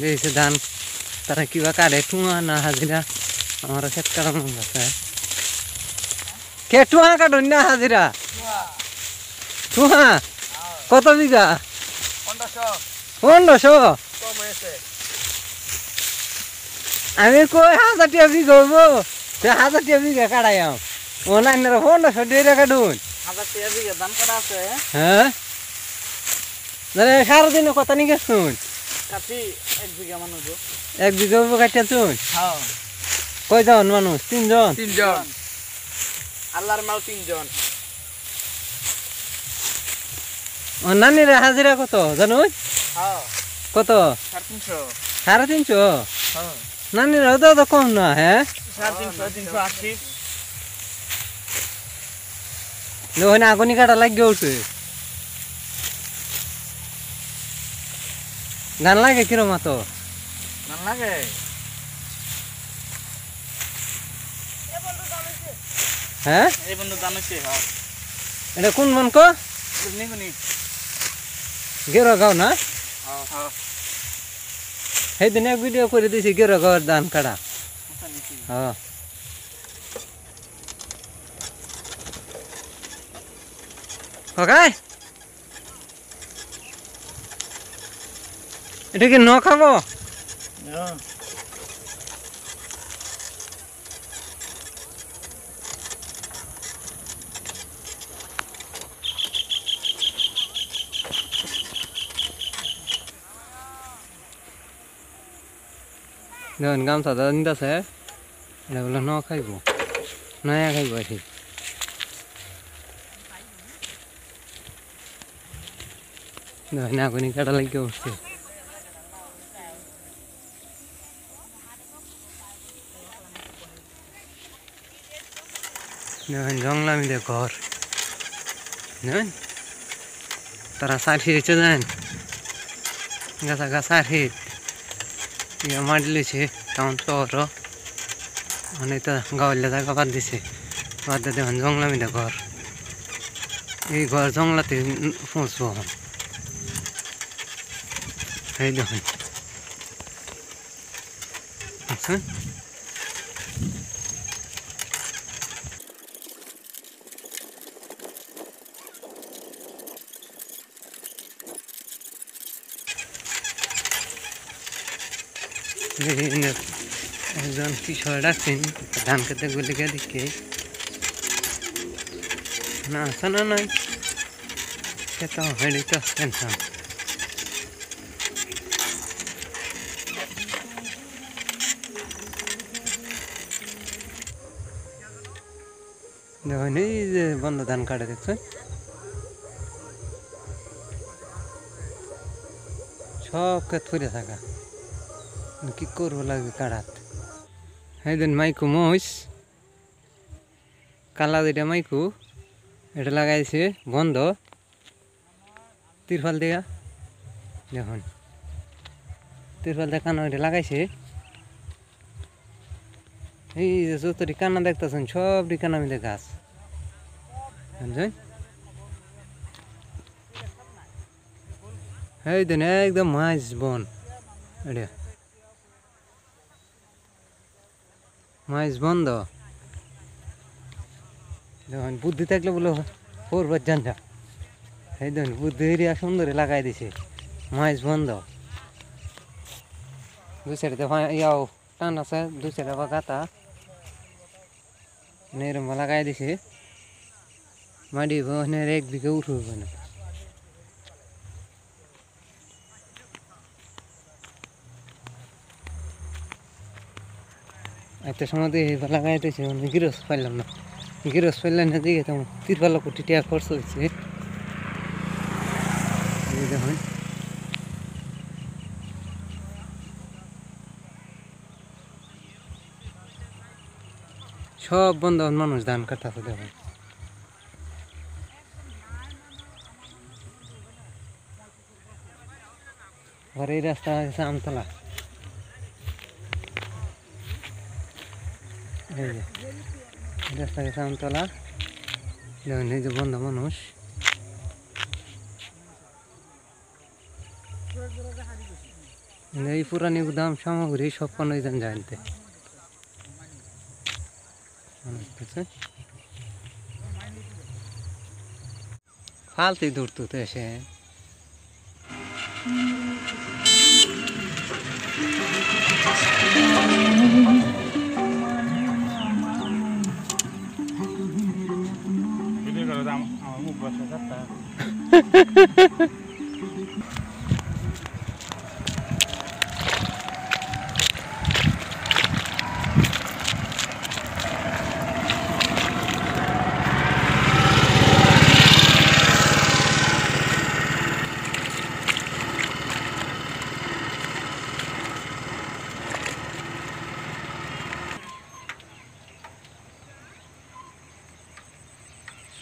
जैसे धान तारा किवा काटे ठुआ ना हाजिरा हमारा खेत काटन जाता है के ठुआ काटो ना हाजिरा ठुआ कत बिघा 1500 আমি কই 1000 টাকা বিঘা হইব সে 1000 টাকা বিঘা কাটাই অনলাইন 1500 টাকা কাটুন 1000 টাকা বিঘা ধান কাটা আছে হ্যাঁ মানে সারাদিনে কত নি গেছুন কাটি 1 বিঘা মানুষ 1 বিঘা কাটিয়া চুন হ্যাঁ কয়জন মানুষ 3 জন আল্লাহর মাল 3 জন ও নানির হাজিরা কত জানুন হ্যাঁ কত 350 হ্যাঁ নানির তো কম না হ্যাঁ 380 দেখুন আগুনি কাটা লাগিয়ে উঠছে গান লাগে কিরম তো গান লাগে হ্যাঁ এই বন্ধু জানাইছে হ্যাঁ এটা কোন মন কো নিগুনি গেরো গাও না হ্যাঁ হ্যাঁ সেই দিন এক ভিডিও করে দিছি গেরো গাওয়ার ধান কাটা হ্যাঁ ওকে এটা কি ন খাবো দেখুন গামছা দাদা নিতেছে এটা বলে ন খাইব নয়া খাইব ঠিক দেখুন আগুনি কাটা লাগিয়ে উঠছে দেখুন জংলামিতে ঘর দেখুন তারা সারিয়েছে দেন গাছা গাছা হিট ইয়ে মাটি লিছে তেমন শহর অনেক তো গাওয়ালে জায়গা বাদ দিছে বাদ দিয়ে দেখুন জংলামিতে ঘর এই ঘর জংলাতে পৌঁছবো এই দেখুন আচ্ছা একজন কিশোর ডাকছেন ধান খেতে গুলি গে দিকে না শোনা নয় খেতে হেঁড়ি তো টেনশন দেখুন এই যে বন্ধ ধান কাটে দেখছেন সব ক্ষেত ফুরে থাকা কি করবো লাগবে কাড়াত এই দিন মাইকু মহিষ কালা দুইটা মাইকু এটা লাগাইছে বন্ধ তিরফল দিয়া দেখুন তিরফল দিয়ে কানা এটা লাগাইছে এই যে যতটি কানা দেখতেছেন সবটি কানা মিলে গাছ বুঝলেন এই দিন একদম মাছ বন এটা মাছ বন্ধ দেখুন বুদ্ধি থাকলে বলে করবার জান যা এই দেখুন বুদ্ধি এরিয়া সুন্দর লাগাই দিছে মাছ বন্ধ দুই সাইডে ইয়াও টান আছে দুই সাইডে বা গাতা এরম লাগাই দিছে মাটি বনের 1 বিঘা উঠবে না একটা সময় লাগাই দিয়েছে গিরস পাইলাম না গিরস পাইলাম না দিকে তেমন 13 কোটি টাকা খরচ হয়েছে দেখুন সব বন্ধ মানুষ ধান কাটতেছে দেখুন আর এই রাস্তা হচ্ছে আমতলা এই যে রাস্তা গেছে আমতলা দেখুন এই যে বন্ধ মানুষ এই পুরানি গুদাম সামগ্রী সব কোনোই জানতে ফালতু দূর তো এসে আমার মুখ বসে যাচ্ছে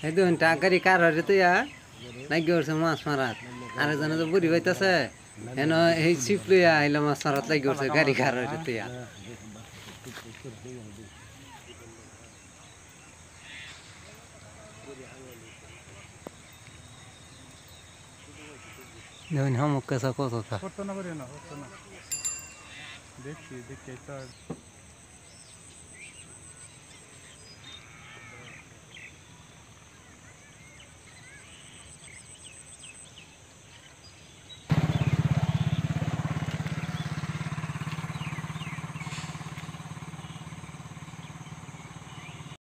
এই দুন টাকারি কার হরে তুই নাই গেছে মাছ মারাত আর জানে তো বুড়ি হইতাছে এন এই ছিপ লইয়া আইলো মাছ মারাত লাগি গেছে গাড়ি কার হরে তুই দেখুন হামুক কেসা কত করতো না দেখছি দেখছি